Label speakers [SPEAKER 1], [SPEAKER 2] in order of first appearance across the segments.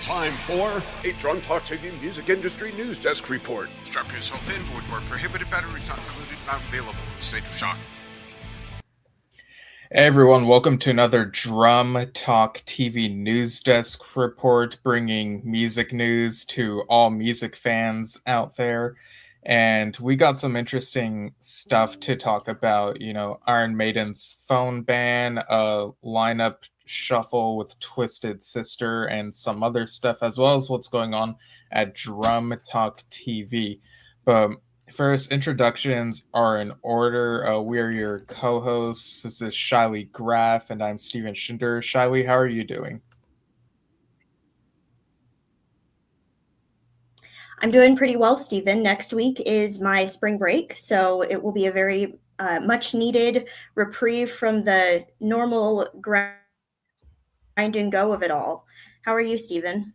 [SPEAKER 1] Time for a Drunk Talk TV Music Industry News Desk Report.
[SPEAKER 2] Strap yourself in for where prohibited batteries not included, not available in State of Shock.
[SPEAKER 3] Hey everyone, welcome to another Drum Talk TV News Desk Report, bringing music news to all music fans out there. And we got some interesting stuff to talk about, Iron Maiden's phone ban, a lineup shuffle with Twisted Sister, and some other stuff, as well as what's going on at Drum Talk TV. But first, introductions are in order. We are your co-hosts. This is Shylee, Graf, and I'm Steven Shinder. Shylee, how are you doing?
[SPEAKER 4] I'm doing pretty well, Steven. Next week is my spring break, so it will be a very much needed reprieve from the normal grind and go of it all. How are you, Steven?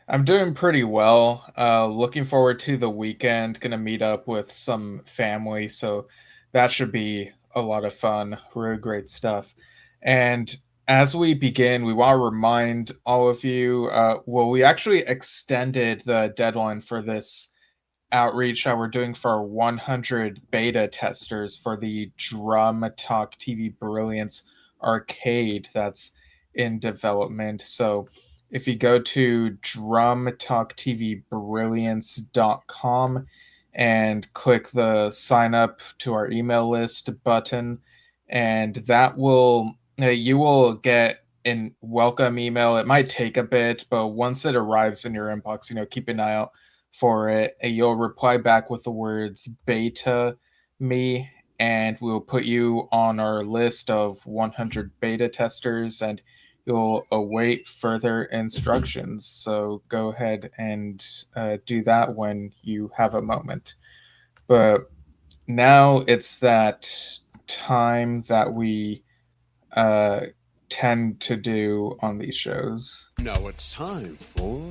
[SPEAKER 3] I'm doing pretty well. Looking forward to the weekend. Gonna meet up with some family, so that should be a lot of fun. Really great stuff. And as we begin, we want to remind all of you, we actually extended the deadline for this outreach that we're doing for 100 beta testers for the Drum Talk TV Brilliance arcade that's in development. So if you go to drumtalktvbrilliance.com and click the sign up to our email list button, and that will you will get a welcome email. It might take a bit, but once it arrives in your inbox, keep an eye out for it. And you'll reply back with the words beta me, and we'll put you on our list of 100 beta testers, and you'll await further instructions. So go ahead and do that when you have a moment. But now it's that time that we tend to do on these shows.
[SPEAKER 1] Now it's time for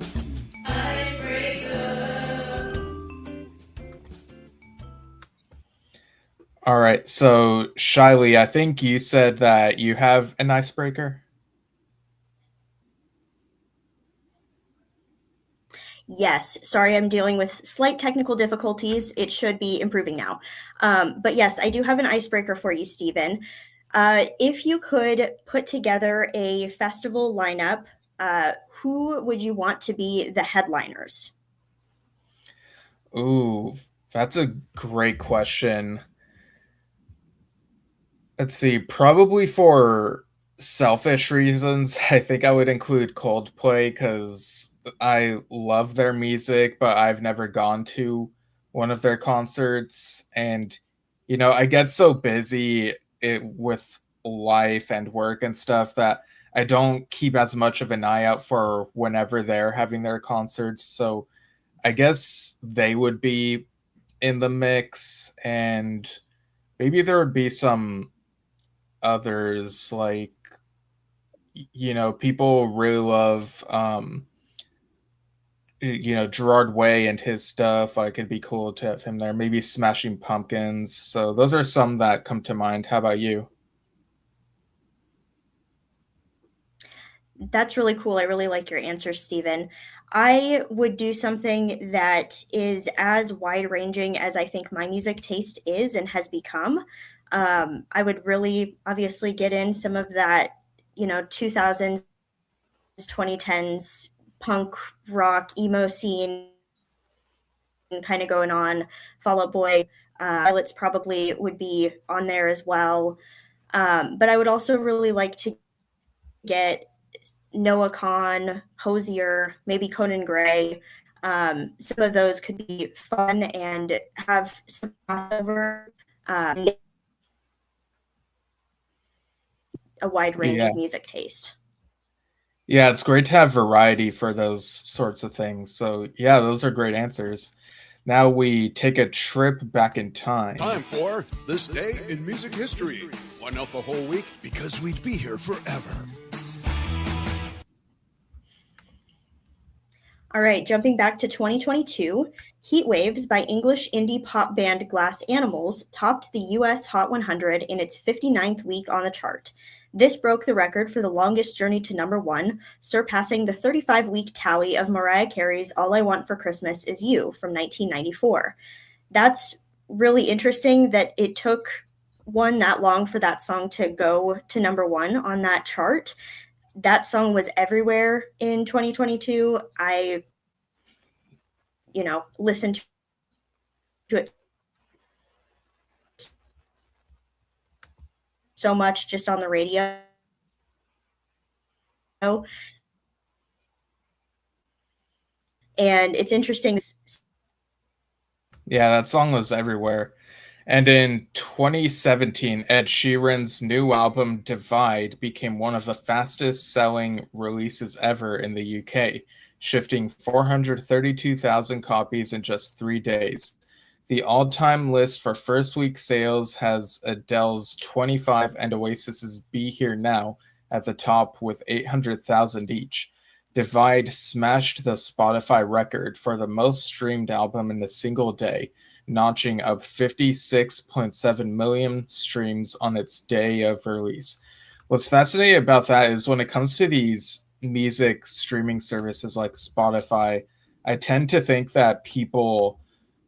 [SPEAKER 3] All right, so Shylee, I think you said that you have an icebreaker.
[SPEAKER 4] Yes, sorry, I'm dealing with slight technical difficulties. It should be improving now. But yes, I do have an icebreaker for you, Steven. If you could put together a festival lineup, who would you want to be the headliners?
[SPEAKER 3] Ooh, that's a great question. Let's see, probably for selfish reasons, I think I would include Coldplay because I love their music, but I've never gone to one of their concerts. And, I get so busy with life and work and stuff that I don't keep as much of an eye out for whenever they're having their concerts. So I guess they would be in the mix, and maybe there would be some others, like, people really love Gerard Way and his stuff. Like, it'd be cool to have him there. Maybe Smashing Pumpkins. So those are some that come to mind. How about you?
[SPEAKER 4] That's really cool. I really like your answer, Steven. I would do something that is as wide-ranging as I think my music taste is and has become. I would really obviously get in some of that, 2000s, 2010s punk rock emo scene kind of going on. Fall Out Boy, Pilots probably would be on there as well. But I would also really like to get Noah Kahn, Hosier, maybe Conan Gray. Some of those could be fun and have some crossover, a wide range of music taste.
[SPEAKER 3] Yeah, it's great to have variety for those sorts of things. So yeah, those are great answers. Now we take a trip back in time.
[SPEAKER 1] Time for This Day in Music History. One out the whole week because we'd be here forever.
[SPEAKER 4] All right, jumping back to 2022, Heat Waves by English indie pop band Glass Animals topped the US Hot 100 in its 59th week on the chart. This broke the record for the longest journey to number one, surpassing the 35-week tally of Mariah Carey's All I Want for Christmas Is You from 1994. That's really interesting that it took one that long for that song to go to number one on that chart. That song was everywhere in 2022. I, listened to it so much just on the radio. And it's interesting.
[SPEAKER 3] Yeah, that song was everywhere. And in 2017, Ed Sheeran's new album Divide became one of the fastest selling releases ever in the UK, shifting 432,000 copies in just 3 days. The all time list for first week sales has Adele's 25 and Oasis's Be Here Now at the top with 800,000 each. Divide smashed the Spotify record for the most streamed album in a single day, notching up 56.7 million streams on its day of release. What's fascinating about that is when it comes to these music streaming services like Spotify, I tend to think that people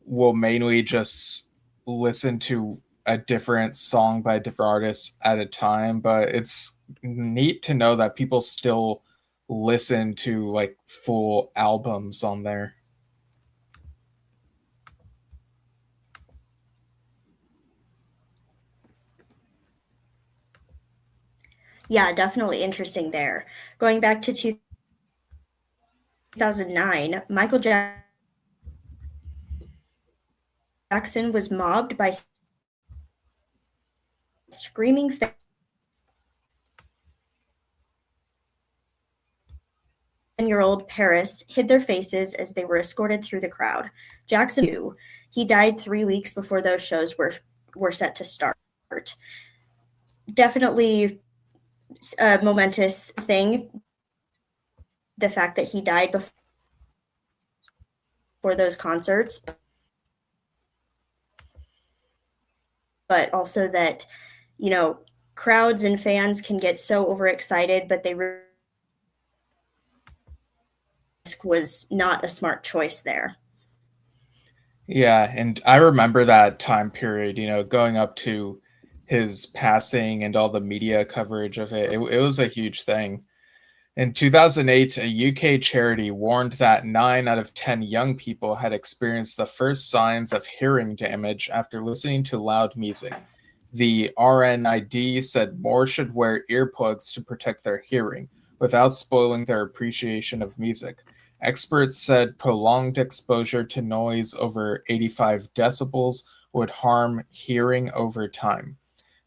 [SPEAKER 3] will mainly just listen to a different song by a different artist at a time, but it's neat to know that people still listen to like full albums on there.
[SPEAKER 4] Yeah, definitely interesting there. Going back to 2009, Michael Jackson was mobbed by screaming fans. 10-year-old Paris hid their faces as they were escorted through the crowd. Jackson knew. He died 3 weeks before those shows were set to start. Definitely a momentous thing, the fact that he died before those concerts, but also that, crowds and fans can get so overexcited, but they was not a smart choice there.
[SPEAKER 3] Yeah, and I remember that time period, going up to his passing and all the media coverage of it. It was a huge thing. In 2008, a UK charity warned that 9 out of 10 young people had experienced the first signs of hearing damage after listening to loud music. The RNID said more should wear earplugs to protect their hearing without spoiling their appreciation of music. Experts said prolonged exposure to noise over 85 decibels would harm hearing over time.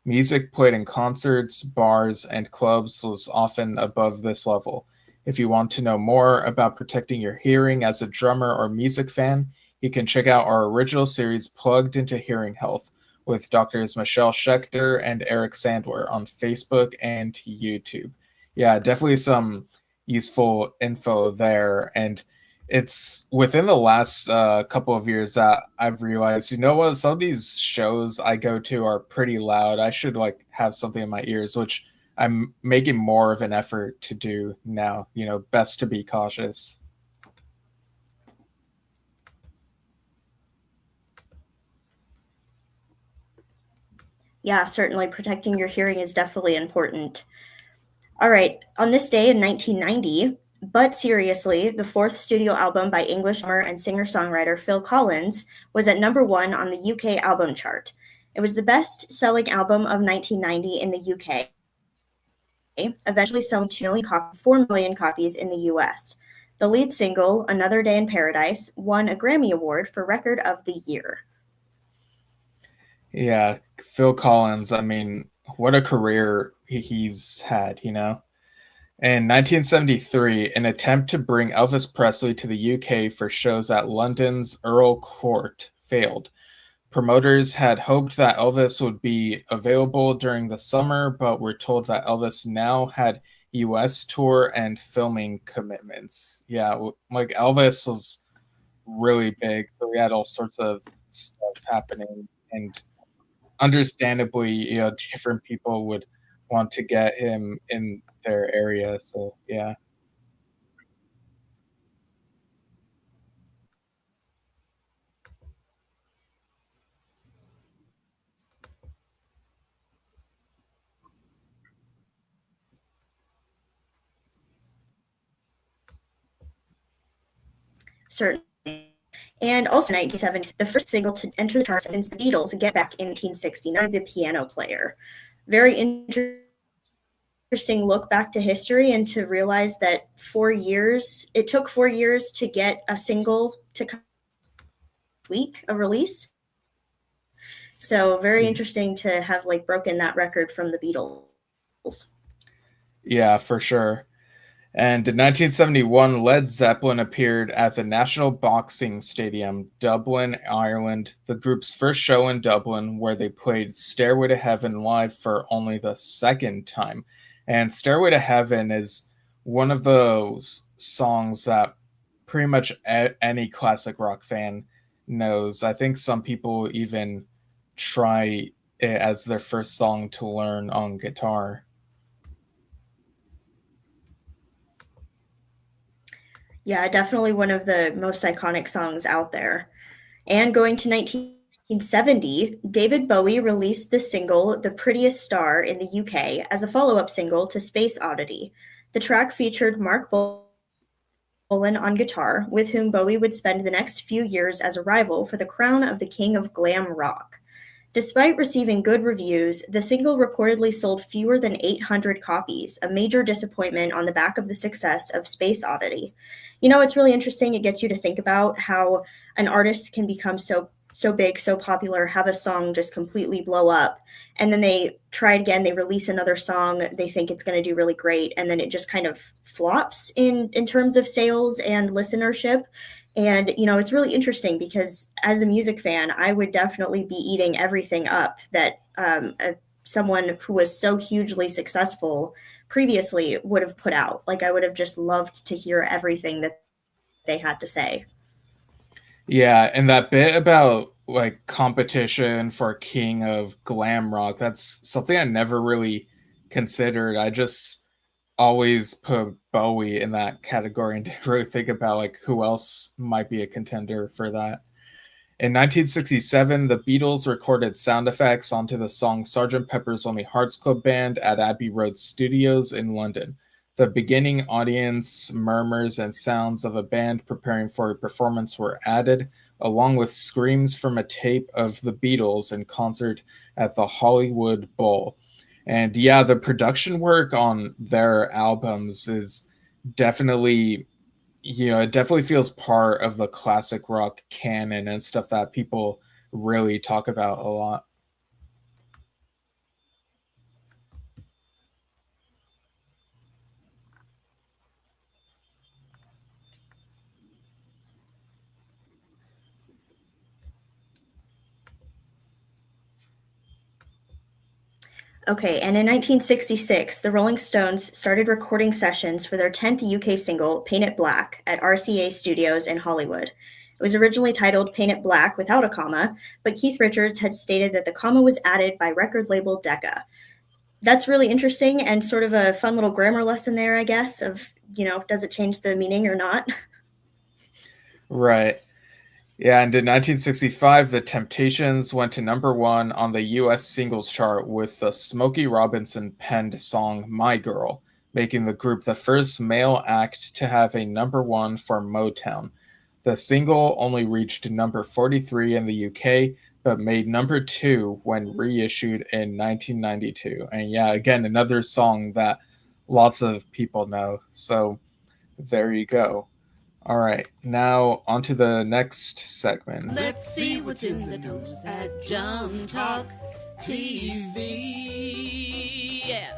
[SPEAKER 3] Music played in concerts, bars, and clubs was often above this level. If you want to know more about protecting your hearing as a drummer or music fan, you can check out our original series Plugged into Hearing Health with Doctors Michelle Schechter and Eric Sandler on Facebook and YouTube. Yeah, definitely some useful info there. And it's within the last couple of years that I've realized, what, some of these shows I go to are pretty loud. I should have something in my ears, which I'm making more of an effort to do now. Best to be cautious.
[SPEAKER 4] Yeah, certainly protecting your hearing is definitely important. All right, on this day in 1990, But Seriously, the fourth studio album by English drummer and singer-songwriter Phil Collins, was at number one on the UK album chart. It was the best-selling album of 1990 in the UK, eventually selling 4 million copies in the US. The lead single, Another Day in Paradise, won a Grammy Award for Record of the Year.
[SPEAKER 3] Yeah, Phil Collins, I mean, what a career he's had, In 1973, an attempt to bring Elvis Presley to the UK for shows at London's Earl Court failed. Promoters had hoped that Elvis would be available during the summer, but were told that Elvis now had US tour and filming commitments. Yeah, Elvis was really big, so we had all sorts of stuff happening, and understandably, different people would want to get him in their area. So yeah.
[SPEAKER 4] Certainly. And also in 1970, the first single to enter the charts since the Beatles' Get Back in 1969, The Piano Player. Very interesting look back to history and to realize that it took 4 years to get a single to week of release. So very interesting to have like broken that record from the Beatles.
[SPEAKER 3] Yeah, for sure. And in 1971, Led Zeppelin appeared at the National Boxing Stadium, Dublin, Ireland, the group's first show in Dublin, where they played Stairway to Heaven live for only the second time. And Stairway to Heaven is one of those songs that pretty much any classic rock fan knows. I think some people even try it as their first song to learn on guitar.
[SPEAKER 4] Yeah, definitely one of the most iconic songs out there. And going to 1970, David Bowie released the single The Prettiest Star in the UK as a follow up single to Space Oddity. The track featured Mark Bolan on guitar, with whom Bowie would spend the next few years as a rival for the crown of the king of glam rock. Despite receiving good reviews, the single reportedly sold fewer than 800 copies, a major disappointment on the back of the success of Space Oddity. You know, it's really interesting. It gets you to think about how an artist can become so big, so popular, have a song just completely blow up, and then they try again, they release another song, they think it's going to do really great, and then it just kind of flops in terms of sales and listenership. And you know, it's really interesting because as a music fan, I would definitely be eating everything up that someone who was so hugely successful previously would have put out. Like, I would have just loved to hear everything that they had to say.
[SPEAKER 3] Yeah, and that bit about like competition for king of glam rock, that's something I never really considered. I just always put Bowie in that category and didn't really think about like who else might be a contender for that. In 1967, the Beatles recorded sound effects onto the song Sgt. Pepper's Lonely Hearts Club Band at Abbey Road Studios in London. The beginning audience murmurs and sounds of a band preparing for a performance were added, along with screams from a tape of the Beatles in concert at the Hollywood Bowl. And yeah, the production work on their albums is definitely, it definitely feels part of the classic rock canon and stuff that people really talk about a lot.
[SPEAKER 4] Okay, and in 1966, the Rolling Stones started recording sessions for their 10th UK single, Paint It Black, at RCA Studios in Hollywood. It was originally titled Paint It Black without a comma, but Keith Richards had stated that the comma was added by record label Decca. That's really interesting and sort of a fun little grammar lesson there, I guess, of, does it change the meaning or not?
[SPEAKER 3] Right. Yeah, and in 1965, The Temptations went to number one on the US singles chart with the Smokey Robinson penned song My Girl, making the group the first male act to have a number one for Motown. The single only reached number 43 in the UK, but made number two when reissued in 1992. And yeah, again, another song that lots of people know. So there you go. All right, now on to the next segment.
[SPEAKER 5] Let's see what's in the news at Jump Talk TV. Yeah.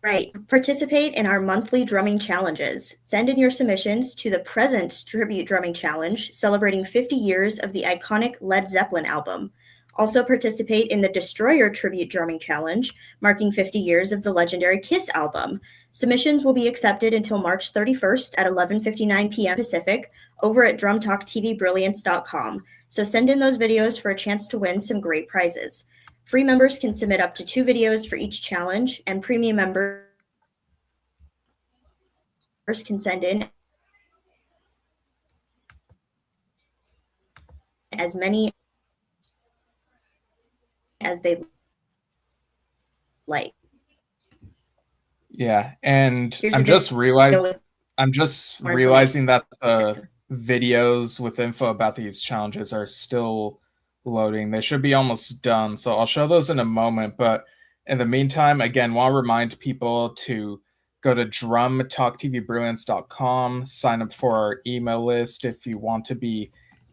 [SPEAKER 4] Right. Participate in our monthly drumming challenges. Send in your submissions to the present Tribute Drumming Challenge, celebrating 50 years of the iconic Led Zeppelin album. Also participate in the Destroyer Tribute Drumming Challenge, marking 50 years of the legendary Kiss album. Submissions will be accepted until March 31st at 11:59 p.m. Pacific. over at drumtalktvbrilliance.com. So send in those videos for a chance to win some great prizes. Free members can submit up to 2 videos for each challenge, and premium members can send in as many as they like.
[SPEAKER 3] Yeah, and
[SPEAKER 4] Here's
[SPEAKER 3] I'm
[SPEAKER 4] a
[SPEAKER 3] just
[SPEAKER 4] video
[SPEAKER 3] realizing that the videos with info about these challenges are still loading. They should be almost done, so I'll show those in a moment. But in the meantime, again, want to remind people to go to drumtalktvbrilliance.com, sign up for our email list if you want to be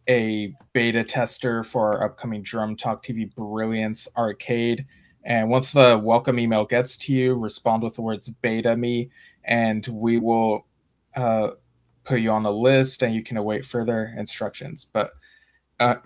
[SPEAKER 3] a beta tester for our upcoming Drum Talk TV Brilliance Arcade. And once the welcome email gets to you, respond with the words beta me, and we will put you on a list and you can await further instructions. But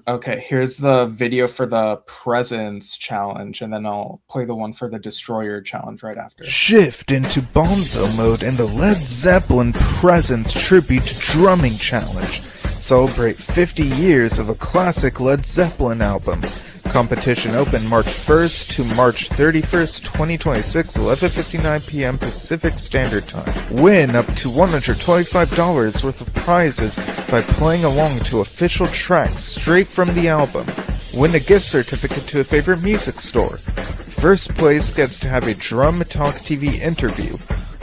[SPEAKER 3] okay, here's the video for the Presence challenge, and then I'll play the one for the Destroyer challenge right after.
[SPEAKER 6] Shift into Bonzo mode in the Led Zeppelin Presence Tribute Drumming Challenge. Celebrate 50 years of a classic Led Zeppelin album. Competition open March 1st to March 31st, 2026, 11:59 p.m. Pacific Standard Time. Win up to $125 worth of prizes by playing along to official tracks straight from the album. Win a gift certificate to a favorite music store. First place gets to have a Drum Talk TV interview.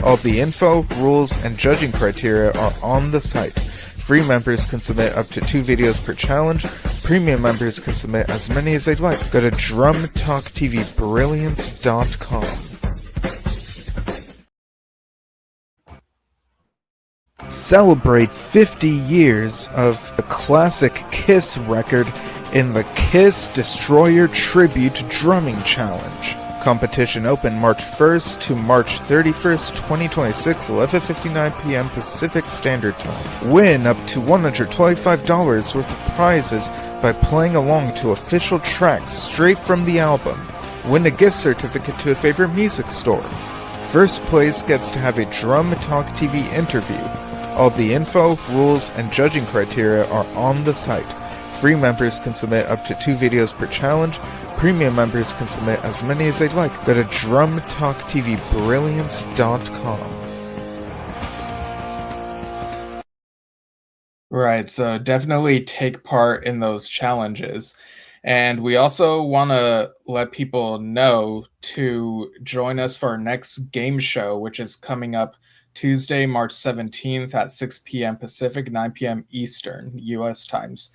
[SPEAKER 6] All the info, rules, and judging criteria are on the site. Free members can submit up to 2 videos per challenge. Premium members can submit as many as they'd like. Go to drumtalktvbrilliance.com. Celebrate 50 years of the classic Kiss record in the Kiss Destroyer Tribute Drumming Challenge. Competition open March 1st to March 31st, 2026, 11:59 p.m. Pacific Standard Time. Win up to $125 worth of prizes by playing along to official tracks straight from the album. Win a gift certificate to a favorite music store. First place gets to have a Drum Talk TV interview. All the info, rules, and judging criteria are on the site. Free members can submit up to 2 videos per challenge. Premium members can submit as many as they'd like. Go to drumtalktvbrilliance.com.
[SPEAKER 3] Right, so definitely take part in those challenges. And we also want to let people know to join us for our next game show, which is coming up Tuesday, March 17th at 6 p.m. Pacific, 9 p.m. Eastern, U.S. times.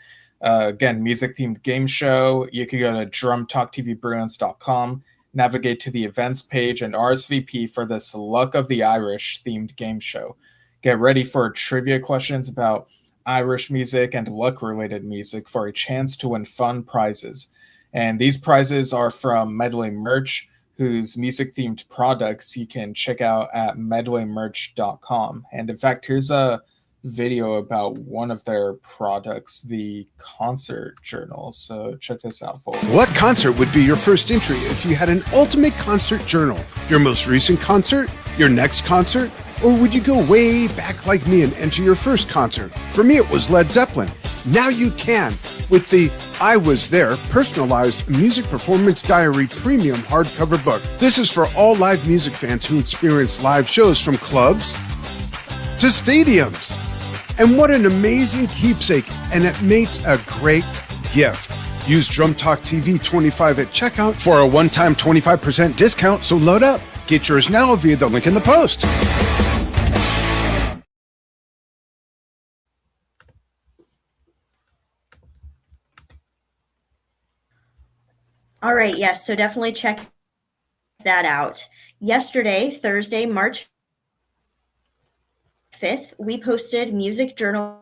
[SPEAKER 3] Again, music-themed game show. You can go to drumtalktvbrilliance.com, navigate to the events page, and RSVP for this Luck of the Irish themed game show. Get ready for trivia questions about Irish music and luck-related music for a chance to win fun prizes. And these prizes are from Medley Merch, whose music-themed products you can check out at medleymerch.com. And in fact, here's a video about one of their products, the concert journal. So check this out, folks.
[SPEAKER 1] What concert would be your first entry if you had an ultimate concert journal? Your most recent concert? Your next concert? Or would you go way back like me and enter your first concert? For me, it was Led Zeppelin. Now you can with the I Was There personalized music performance diary premium hardcover book. This is for all live music fans who experience live shows from clubs to stadiums. And what an amazing keepsake, and it makes a great gift. Use Drum Talk TV 25 at checkout for a one-time 25% discount, so load up. Get yours now via the link in the post.
[SPEAKER 4] All right, yes, so definitely check that out. Yesterday, Thursday, March 5th, we posted music journalist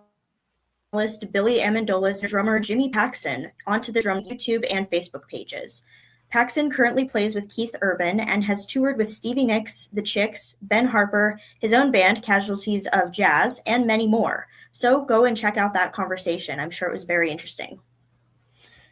[SPEAKER 4] Billy Amendola's drummer Jimmy Paxson onto the Drum YouTube and Facebook pages. Paxson currently plays with Keith Urban and has toured with Stevie Nicks, The Chicks, Ben Harper, his own band Casualties of Jazz, and many more. So go and check out that conversation. I'm sure it was very interesting.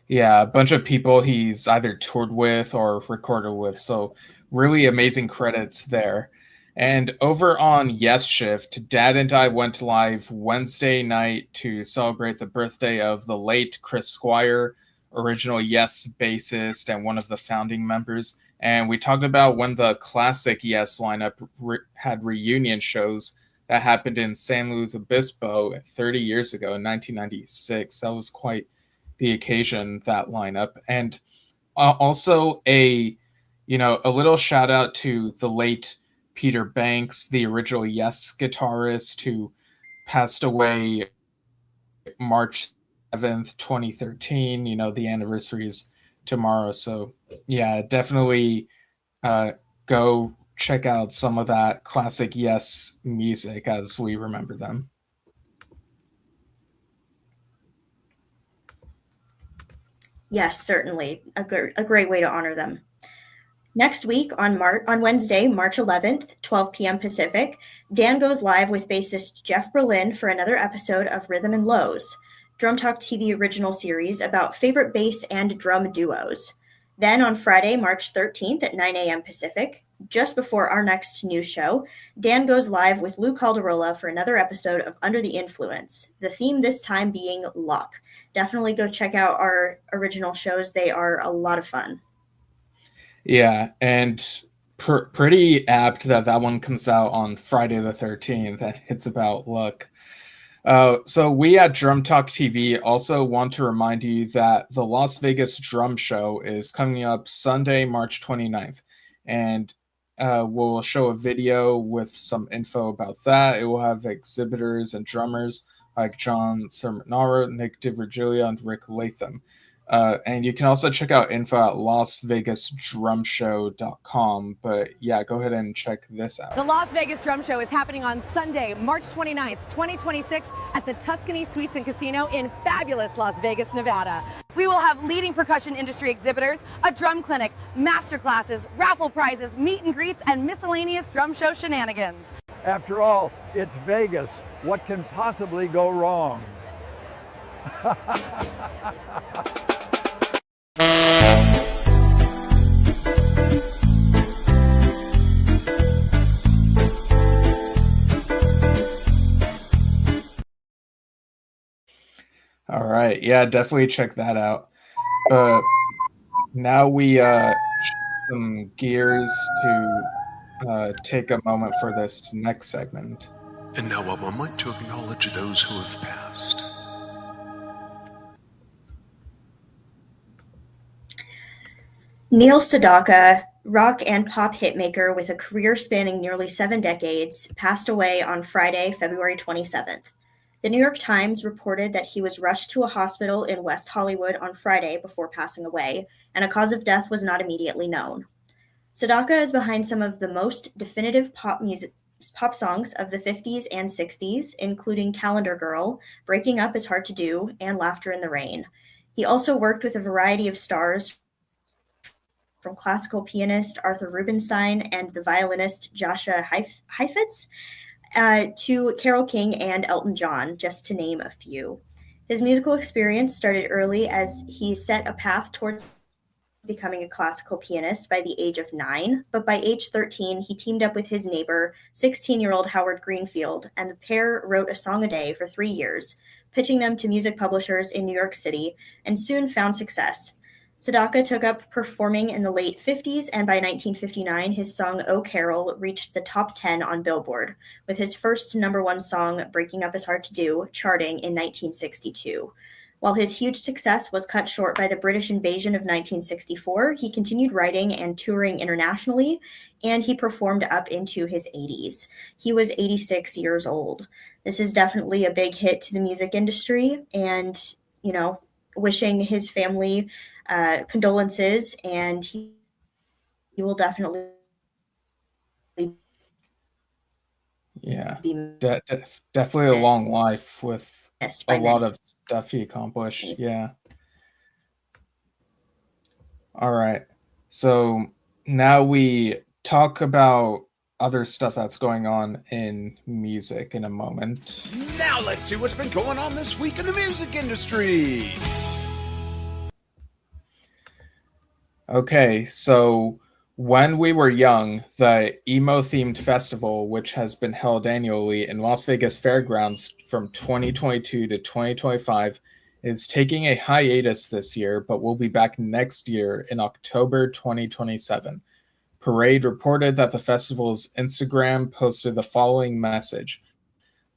[SPEAKER 3] Yeah, a bunch of people he's either toured with or recorded with. So really amazing credits there. And over on Yes Shift, Dad and I went live Wednesday night to celebrate the birthday of the late Chris Squire, original Yes bassist and one of the founding members. And we talked about when the classic Yes lineup had reunion shows that happened in San Luis Obispo 30 years ago in 1996. That was quite the occasion, that lineup. And also a little shout out to the late Peter Banks, the original Yes guitarist, who passed away March 7th, 2013. The anniversary is tomorrow. So yeah, definitely go check out some of that classic Yes music as we remember them.
[SPEAKER 4] Yes, certainly. A great way to honor them. Next week on Wednesday, March 11th, 12 p.m. Pacific, Dan goes live with bassist Jeff Berlin for another episode of Rhythm and Lows, Drum Talk TV original series about favorite bass and drum duos. Then on Friday, March 13th at 9 a.m. Pacific, just before our next news show, Dan goes live with Lou Calderola for another episode of Under the Influence, the theme this time being luck. Definitely go check out our original shows. They are a lot of fun.
[SPEAKER 3] Yeah, and pretty apt that one comes out on Friday the 13th, and it's about luck. So we at Drum Talk TV also want to remind you that the Las Vegas Drum Show is coming up Sunday, March 29th, and we'll show a video with some info about that. It will have exhibitors and drummers like John Sermonaro, Nick DiVirgilio, and Rick Latham. And you can also check out info at LasVegasDrumShow.com. But yeah, go ahead and check this out.
[SPEAKER 7] The Las Vegas Drum Show is happening on Sunday, March 29th, 2026 at the Tuscany Suites and Casino in fabulous Las Vegas, Nevada. We will have leading percussion industry exhibitors, a drum clinic, master classes, raffle prizes, meet and greets, and miscellaneous drum show shenanigans.
[SPEAKER 8] After all, it's Vegas. What can possibly go wrong?
[SPEAKER 3] All right. Yeah, definitely check that out. Now we shift some gears to take a moment for this next segment.
[SPEAKER 2] And now a moment to acknowledge those who have passed.
[SPEAKER 4] Neil Sedaka, rock and pop hitmaker with a career spanning nearly 7 decades, passed away on Friday, February 27th. The New York Times reported that he was rushed to a hospital in West Hollywood on Friday before passing away, and a cause of death was not immediately known. Sedaka is behind some of the most definitive pop songs of the 50s and 60s, including Calendar Girl, Breaking Up Is Hard to Do, and Laughter in the Rain. He also worked with a variety of stars, from classical pianist Arthur Rubinstein and the violinist Joshua Heifetz, to Carole King and Elton John, just to name a few. His musical experience started early as he set a path towards becoming a classical pianist by the age of 9, but by age 13, he teamed up with his neighbor, 16-year-old Howard Greenfield, and the pair wrote a song a day for 3 years, pitching them to music publishers in New York City, and soon found success. Sedaka took up performing in the late 50s, and by 1959, his song "Oh Carol" reached the top 10 on Billboard, with his first #1 song, "Breaking Up Is Hard to Do," charting in 1962. While his huge success was cut short by the British invasion of 1964, he continued writing and touring internationally, and he performed up into his 80s. He was 86 years old. This is definitely a big hit to the music industry, and, wishing his family condolences, and he will definitely be
[SPEAKER 3] definitely a long life with a lot of stuff he accomplished. Yeah. All right. So now we talk about other stuff that's going on in music in a moment.
[SPEAKER 1] Now let's see what's been going on this week in the music industry.
[SPEAKER 3] Okay, so When we were young, the emo-themed festival, which has been held annually in Las Vegas Fairgrounds from 2022 to 2025, is taking a hiatus this year, but will be back next year in October 2027. Parade reported that the festival's Instagram posted the following message.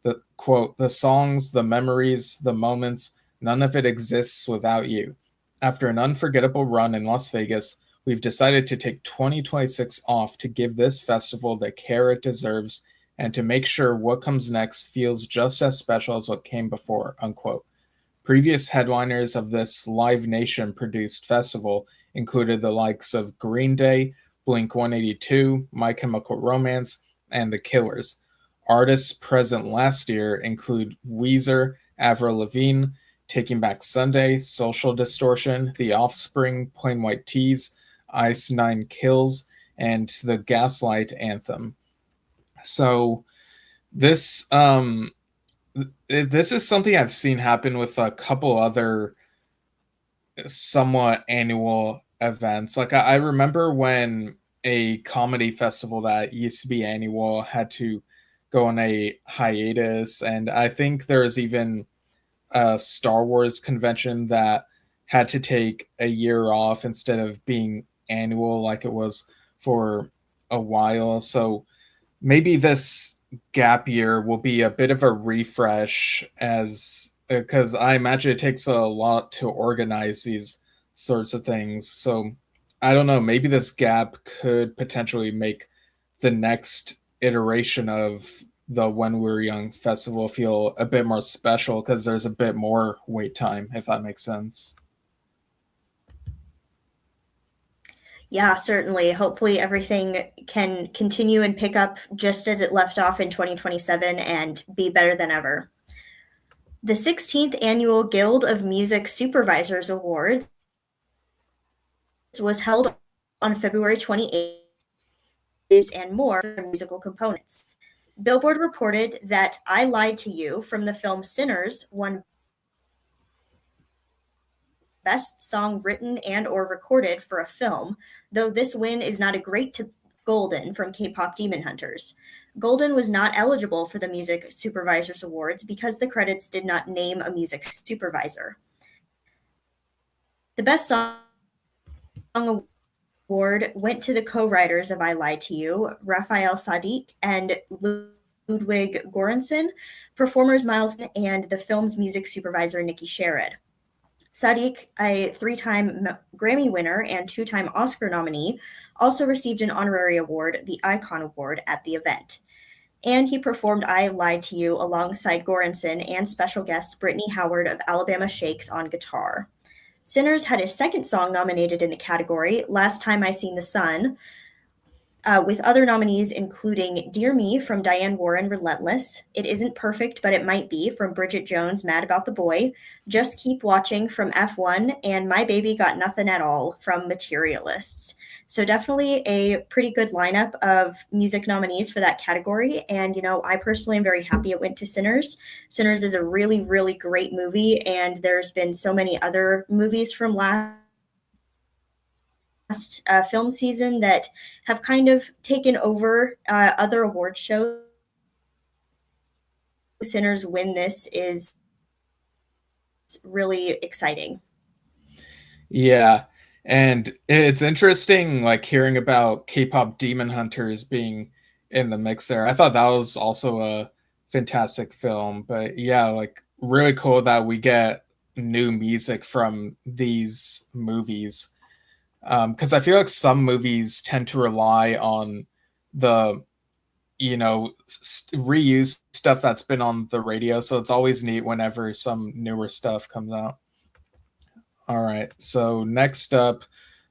[SPEAKER 3] The quote, "The songs, the memories, the moments, none of it exists without you. After an unforgettable run in Las Vegas, we've decided to take 2026 off to give this festival the care it deserves and to make sure what comes next feels just as special as what came before," unquote. Previous headliners of this Live Nation produced festival included the likes of Green Day, Blink 182, My Chemical Romance, and The Killers. Artists present last year include Weezer, Avril Lavigne, Taking Back Sunday, Social Distortion, The Offspring, Plain White T's, Ice Nine Kills, and the Gaslight Anthem. So this this is something I've seen happen with a couple other somewhat annual events. Like I remember when a comedy festival that used to be annual had to go on a hiatus, and I think there's even a Star Wars convention that had to take a year off instead of being annual like it was for a while. So maybe this gap year will be a bit of a refresh, as because I imagine it takes a lot to organize these sorts of things. So I don't know, maybe this gap could potentially make the next iteration of the When We Were Young festival feel a bit more special because there's a bit more wait time, if that makes sense.
[SPEAKER 4] Yeah, certainly. Hopefully, everything can continue and pick up just as it left off in 2027 and be better than ever. The 16th Annual Guild of Music Supervisors Awards was held on February 28th, and more for musical components. Billboard reported that I Lied to You from the film Sinners won Best Song Written and or Recorded for a Film, though this win is not a great to Golden from K-pop Demon Hunters. Golden was not eligible for the Music Supervisors Awards because the credits did not name a music supervisor. The Best Song Award went to the co-writers of I Lied to You, Raphael Sadiq and Ludwig Göransson, performers Miles and the film's music supervisor Nikki Sherrod. Sadiq, a 3-time Grammy winner and 2-time Oscar nominee, also received an honorary award, the Icon Award, at the event. And he performed I Lied to You alongside Göransson and special guest Brittany Howard of Alabama Shakes on guitar. Sinners had his second song nominated in the category, Last Time I Seen the Sun, with other nominees including Dear Me from Diane Warren, Relentless, It Isn't Perfect But It Might Be from Bridget Jones, Mad About the Boy, Just Keep Watching from F1, and My Baby Got Nothing at All from Materialists. So definitely a pretty good lineup of music nominees for that category, and I personally am very happy it went to Sinners. Sinners is a really, really great movie, and there's been so many other movies from last film season that have kind of taken over other award shows. Sinners win this is really exciting.
[SPEAKER 3] Yeah, and it's interesting like hearing about K-pop Demon Hunters being in the mix there. I thought that was also a fantastic film, but yeah, like really cool that we get new music from these movies. Because I feel like some movies tend to rely on the, reuse stuff that's been on the radio. So it's always neat whenever some newer stuff comes out. All right. So next up,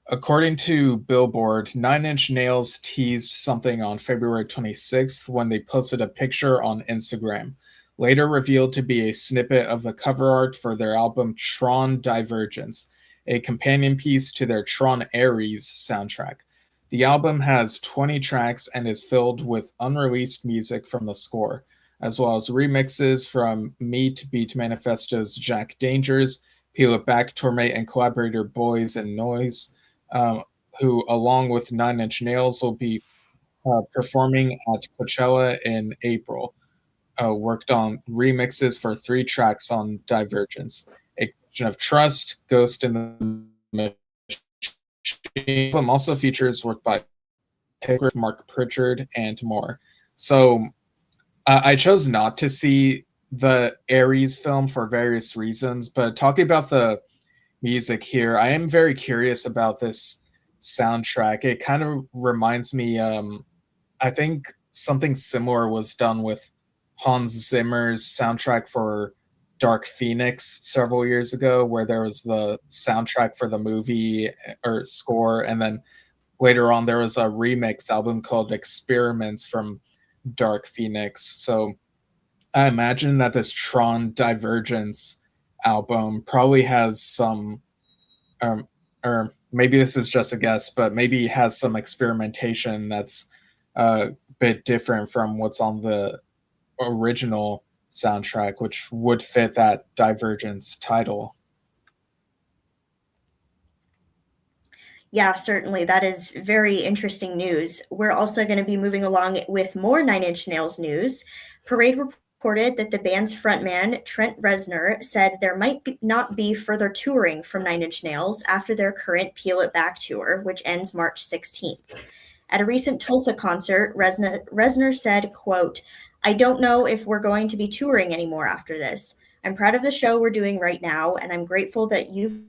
[SPEAKER 3] according to Billboard, Nine Inch Nails teased something on February 26th when they posted a picture on Instagram, later revealed to be a snippet of the cover art for their album Tron Divergence, a companion piece to their Tron Ares soundtrack. The album has 20 tracks and is filled with unreleased music from the score, as well as remixes from Meat, Beat Manifesto's Jack Dangers, Peel It Back, Tormate, and collaborator Boys and Noise, who, along with Nine Inch Nails, will be performing at Coachella in April. Worked on remixes for 3 tracks on Divergence: A Question of Trust, Ghost in the Machine. Album also features work by Pickard, Mark Pritchard, and more. So I chose not to see the Ares film for various reasons, but talking about the music here, I am very curious about this soundtrack. It kind of reminds me, I think something similar was done with Hans Zimmer's soundtrack for Dark Phoenix several years ago, where there was the soundtrack for the movie or score, and then later on there was a remix album called Experiments from Dark Phoenix. So I imagine that this Tron Divergence album probably has some, um, or maybe this is just a guess, but maybe has some experimentation that's a bit different from what's on the original soundtrack, which would fit that Divergence title.
[SPEAKER 4] Yeah, certainly. That is very interesting news. We're also going to be moving along with more Nine Inch Nails news. Parade reported that the band's frontman, Trent Reznor, said there might not be further touring from Nine Inch Nails after their current Peel It Back tour, which ends March 16th. At a recent Tulsa concert, Reznor said, quote, "I don't know if we're going to be touring anymore after this. I'm proud of the show we're doing right now, and I'm grateful that you've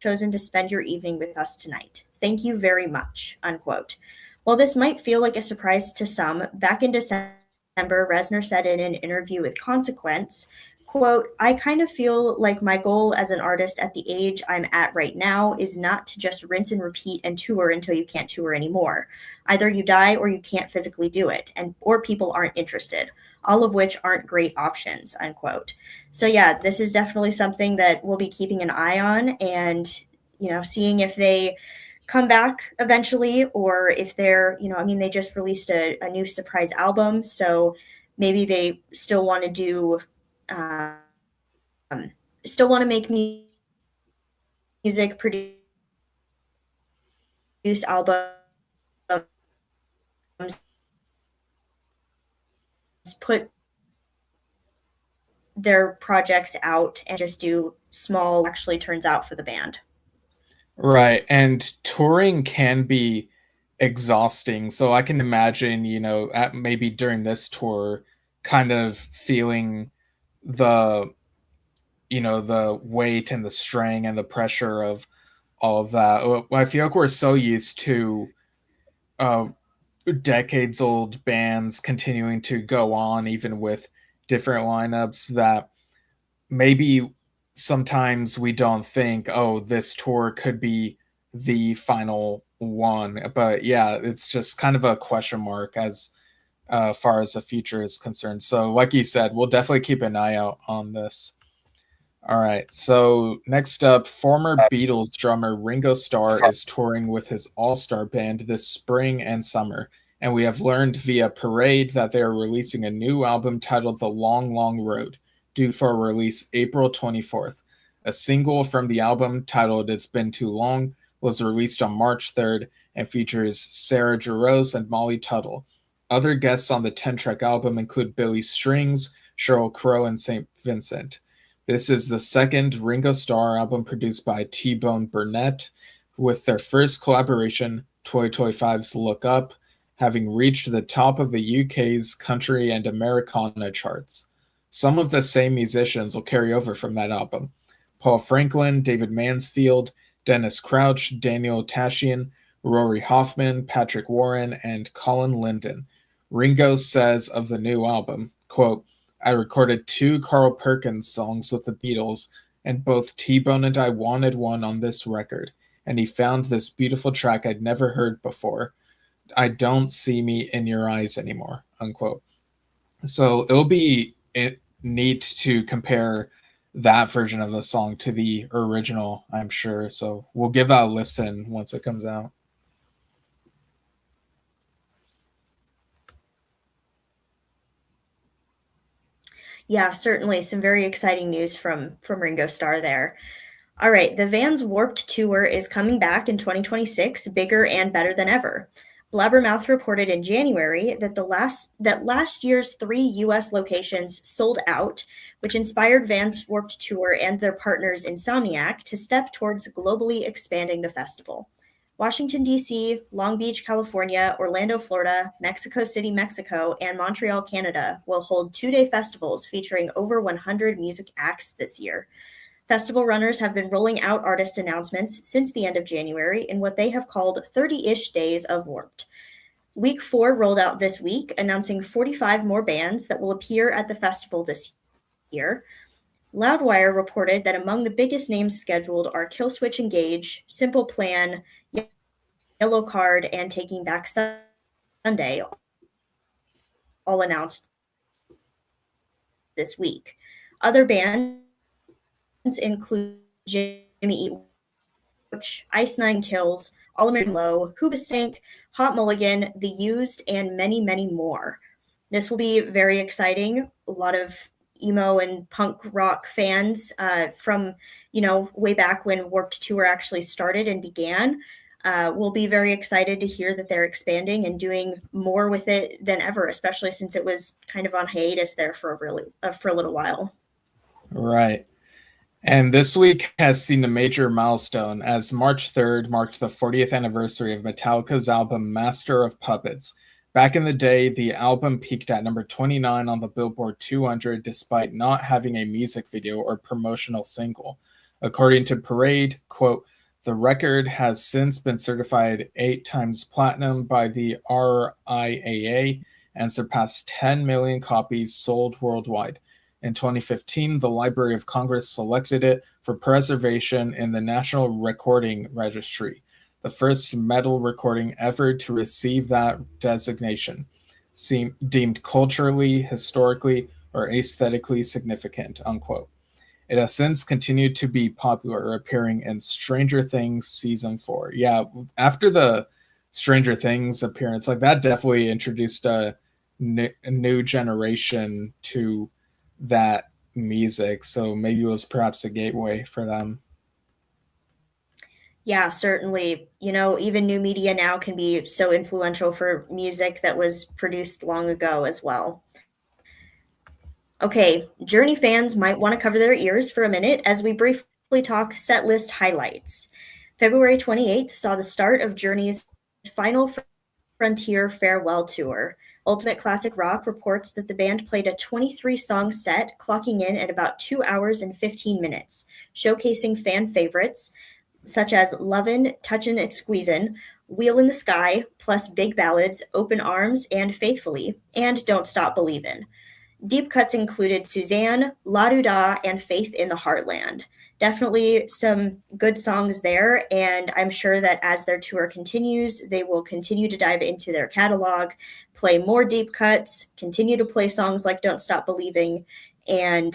[SPEAKER 4] chosen to spend your evening with us tonight. Thank you very much," unquote. While this might feel like a surprise to some, back in December, Reznor said in an interview with Consequence, quote, "I kind of feel like my goal as an artist at the age I'm at right now is not to just rinse and repeat and tour until you can't tour anymore. Either you die or you can't physically do it, or people aren't interested, all of which aren't great options," unquote. So yeah, this is definitely something that we'll be keeping an eye on, and seeing if they come back eventually, or if they're, I mean, they just released a new surprise album, so maybe they still want to do, um, still want to make music, produce albums, put their projects out, and just do small actually turns out for the band.
[SPEAKER 3] Right. And touring can be exhausting. So I can imagine, at maybe during this tour, kind of feeling the, the weight and the strain and the pressure of all of that. I feel like we're so used to uh, decades old bands continuing to go on, even with different lineups, that maybe sometimes we don't think, oh, this tour could be the final one. But yeah, it's just kind of a question mark as far as the future is concerned. So, like you said, we'll definitely keep an eye out on this. All right. So next up, former Beatles drummer Ringo Starr is touring with his all-star band this spring and summer, and we have learned via Parade that they are releasing a new album titled The Long, Long Road, due for release April 24th. A single from the album titled It's Been Too Long was released on March 3rd and features Sarah Jarosz and Molly Tuttle. Other guests on the 10-track album include Billy Strings, Sheryl Crow, and St. Vincent. This is the second Ringo Starr album produced by T-Bone Burnett, with their first collaboration, Toy Toy 5's Look Up, having reached the top of the UK's country and Americana charts. Some of the same musicians will carry over from that album: Paul Franklin, David Mansfield, Dennis Crouch, Daniel Tashian, Rory Hoffman, Patrick Warren, and Colin Linden. Ringo says of the new album, quote, "I recorded 2 Carl Perkins songs with the Beatles, and both T-Bone and I wanted one on this record, and he found this beautiful track I'd never heard before. I don't see me in your eyes anymore," unquote. So it'll be neat to compare that version of the song to the original, I'm sure. So we'll give that a listen once it comes out.
[SPEAKER 4] Yeah, certainly some very exciting news from Ringo Starr there. All right, the Vans Warped Tour is coming back in 2026, bigger and better than ever. Blabbermouth reported in January that last year's 3 US locations sold out, which inspired Vans Warped Tour and their partners Insomniac to step towards globally expanding the festival. Washington, D.C., Long Beach, California, Orlando, Florida, Mexico City, Mexico, and Montreal, Canada will hold 2-day festivals featuring over 100 music acts this year. Festival runners have been rolling out artist announcements since the end of January in what they have called 30-ish days of Warped. Week 4 rolled out this week, announcing 45 more bands that will appear at the festival this year. Loudwire reported that among the biggest names scheduled are Killswitch Engage, Simple Plan, Yellow Card, and Taking Back Sunday, all announced this week. Other bands include Jimmy Eat Work, Ice Nine Kills, All American Low, Hoobastank, Hot Mulligan, The Used, and many, many more. This will be very exciting. A lot of emo and punk rock fans from, way back when Warped Tour actually started and began will be very excited to hear that they're expanding and doing more with it than ever, especially since it was kind of on hiatus there for a little while.
[SPEAKER 3] Right. And this week has seen a major milestone as March 3rd marked the 40th anniversary of Metallica's album Master of Puppets. Back in the day, the album peaked at number 29 on the Billboard 200 despite not having a music video or promotional single. According to Parade, quote, the record has since been certified 8 times platinum by the RIAA and surpassed 10 million copies sold worldwide. In 2015, the Library of Congress selected it for preservation in the National Recording Registry, the first metal recording ever to receive that designation, deemed culturally, historically, or aesthetically significant, unquote. It has since continued to be popular, appearing in Stranger Things Season 4. Yeah, after the Stranger Things appearance, that definitely introduced a new generation to that music, so maybe it was perhaps a gateway for them.
[SPEAKER 4] Yeah, certainly. Even new media now can be so influential for music that was produced long ago as well. Okay, Journey fans might want to cover their ears for a minute as we briefly talk set list highlights. February 28th saw the start of Journey's Final Frontier Farewell Tour. Ultimate Classic Rock reports that the band played a 23-song set, clocking in at about 2 hours and 15 minutes, showcasing fan favorites such as Lovin', Touchin' and Squeezin', Wheel in the Sky, plus big ballads Open Arms and Faithfully, and Don't Stop Believin'. Deep cuts included Suzanne, La Doo-Da, and Faith in the Heartland. Definitely some good songs there, and I'm sure that as their tour continues, they will continue to dive into their catalog, play more deep cuts, continue to play songs like Don't Stop Believing, and,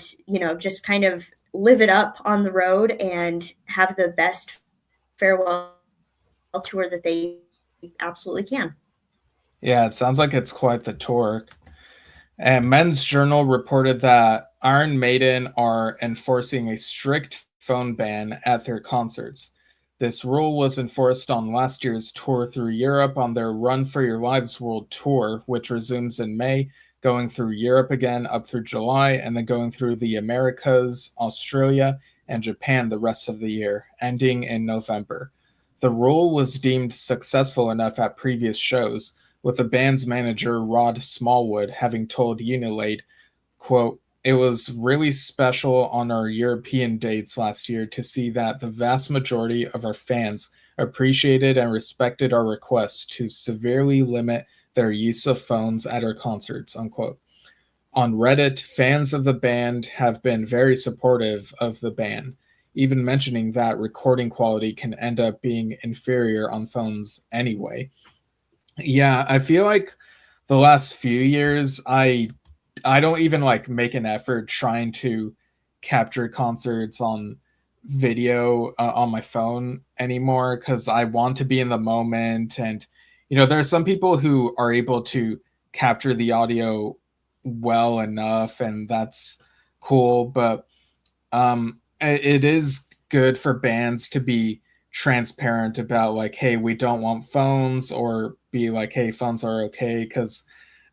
[SPEAKER 4] just kind of live it up on the road and have the best farewell tour that they absolutely can.
[SPEAKER 3] Yeah, it sounds like it's quite the tour. And Men's Journal reported that Iron Maiden are enforcing a strict phone ban at their concerts. This rule was enforced on last year's tour through Europe on their Run for Your Lives World Tour, which resumes in May, going through Europe again up through July, and then going through the Americas, Australia, and Japan the rest of the year, ending in November. The rule was deemed successful enough at previous shows, with the band's manager, Rod Smallwood, having told Unilade, quote, it was really special on our European dates last year to see that the vast majority of our fans appreciated and respected our requests to severely limit their use of phones at our concerts, unquote. On Reddit, fans of the band have been very supportive of the ban, even mentioning that recording quality can end up being inferior on phones anyway. Yeah, I feel like the last few years, I don't even make an effort trying to capture concerts on video on my phone anymore because I want to be in the moment. And, there are some people who are able to capture the audio well enough, and that's cool. But it is good for bands to be transparent about like, hey, we don't want phones, or be like, hey, phones are okay. Because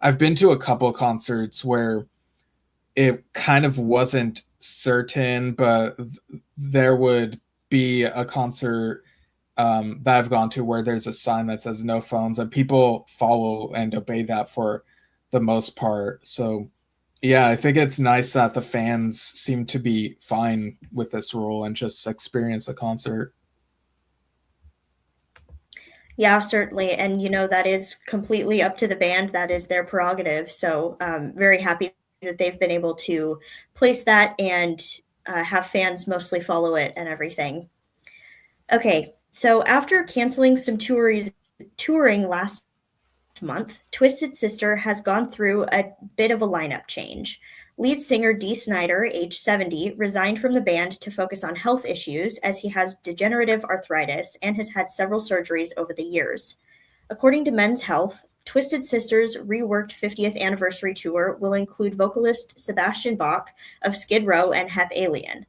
[SPEAKER 3] I've been to a couple of concerts where it kind of wasn't certain, but there would be a concert that I've gone to where there's a sign that says no phones, and people follow and obey that for the most part. So yeah, I think it's nice that the fans seem to be fine with this rule and just experience the concert.
[SPEAKER 4] Yeah, certainly. And, that is completely up to the band. That is their prerogative. So, very happy that they've been able to place that and have fans mostly follow it and everything. Okay, so after canceling some touring last month, Twisted Sister has gone through a bit of a lineup change. Lead singer Dee Snider, age 70, resigned from the band to focus on health issues as he has degenerative arthritis and has had several surgeries over the years. According to Men's Health, Twisted Sister's reworked 50th anniversary tour will include vocalist Sebastian Bach of Skid Row and Hep Alien.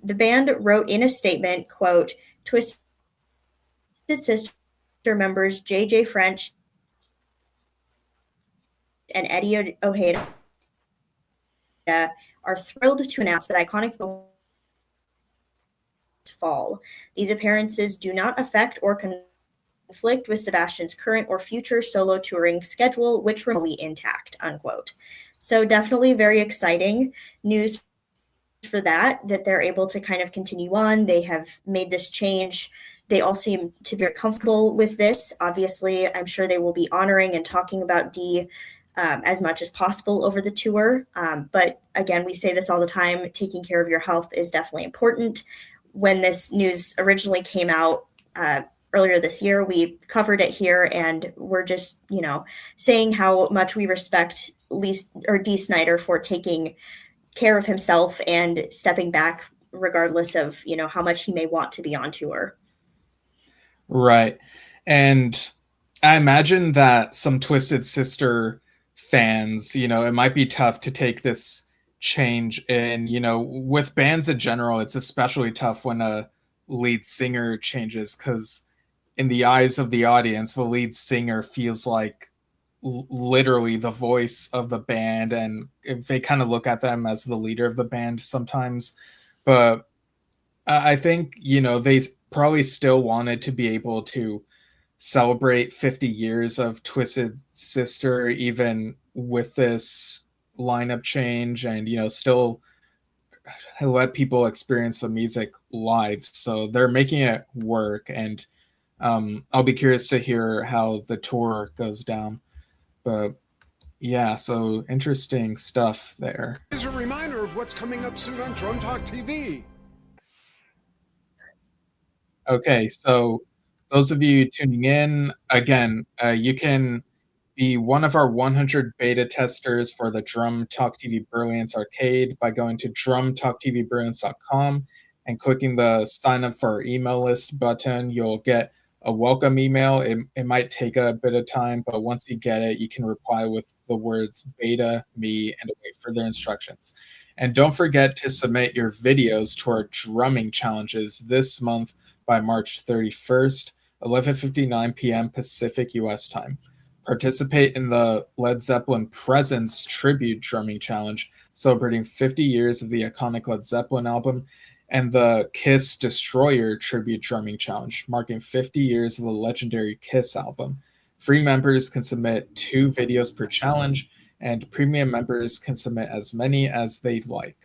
[SPEAKER 4] The band wrote in a statement, quote, Twisted Sister members J.J. French and Eddie Ojeda are thrilled to announce that iconic fall. These appearances do not affect or conflict with Sebastian's current or future solo touring schedule, which remains intact, unquote. So definitely very exciting news for that they're able to kind of continue on. They have made this change. They all seem to be comfortable with this. Obviously, I'm sure they will be honoring and talking about Dee as much as possible over the tour. But again, we say this all the time, taking care of your health is definitely important. When this news originally came out earlier this year, we covered it here, and we're just, saying how much we respect Dee Snider for taking care of himself and stepping back regardless of, how much he may want to be on tour.
[SPEAKER 3] Right. And I imagine that some Twisted Sister fans, it might be tough to take this change in, with bands in general, it's especially tough when a lead singer changes, because in the eyes of the audience, the lead singer feels like literally the voice of the band, and if they kind of look at them as the leader of the band sometimes. But I think, they probably still wanted to be able to celebrate 50 years of Twisted Sister, even with this lineup change, and, still let people experience the music live. So they're making it work, and I'll be curious to hear how the tour goes down. But yeah, so interesting stuff there.
[SPEAKER 1] Here's a reminder of what's coming up soon on Drum Talk TV.
[SPEAKER 3] Okay, so those of you tuning in, again, you can be one of our 100 beta testers for the Drum Talk TV Brilliance Arcade by going to drumtalktvbrilliance.com and clicking the sign up for our email list button. You'll get a welcome email. It might take a bit of time, but once you get it, you can reply with the words beta, me, and await further instructions. And don't forget to submit your videos to our drumming challenges this month by March 31st, 11:59 p.m. Pacific US time. Participate in the Led Zeppelin Presents Tribute Drumming Challenge, celebrating 50 years of the iconic Led Zeppelin album, and the Kiss Destroyer Tribute Drumming Challenge, marking 50 years of the legendary Kiss album. Free members can submit 2 videos per challenge, and premium members can submit as many as they'd like.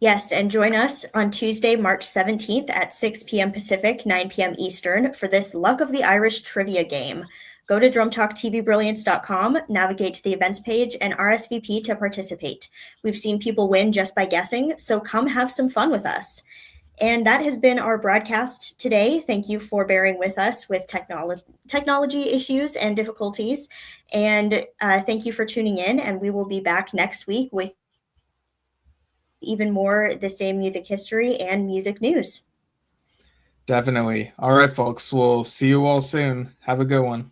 [SPEAKER 4] Yes, and join us on Tuesday, March 17th at 6 p.m. Pacific, 9 p.m. Eastern for this Luck of the Irish trivia game. Go to drumtalktvbrilliance.com, navigate to the events page, and RSVP to participate. We've seen people win just by guessing, so come have some fun with us. And that has been our broadcast today. Thank you for bearing with us with technology issues and difficulties. And thank you for tuning in, and we will be back next week with even more This Day in Music History and music news.
[SPEAKER 3] Definitely. All right, folks. We'll see you all soon. Have a good one.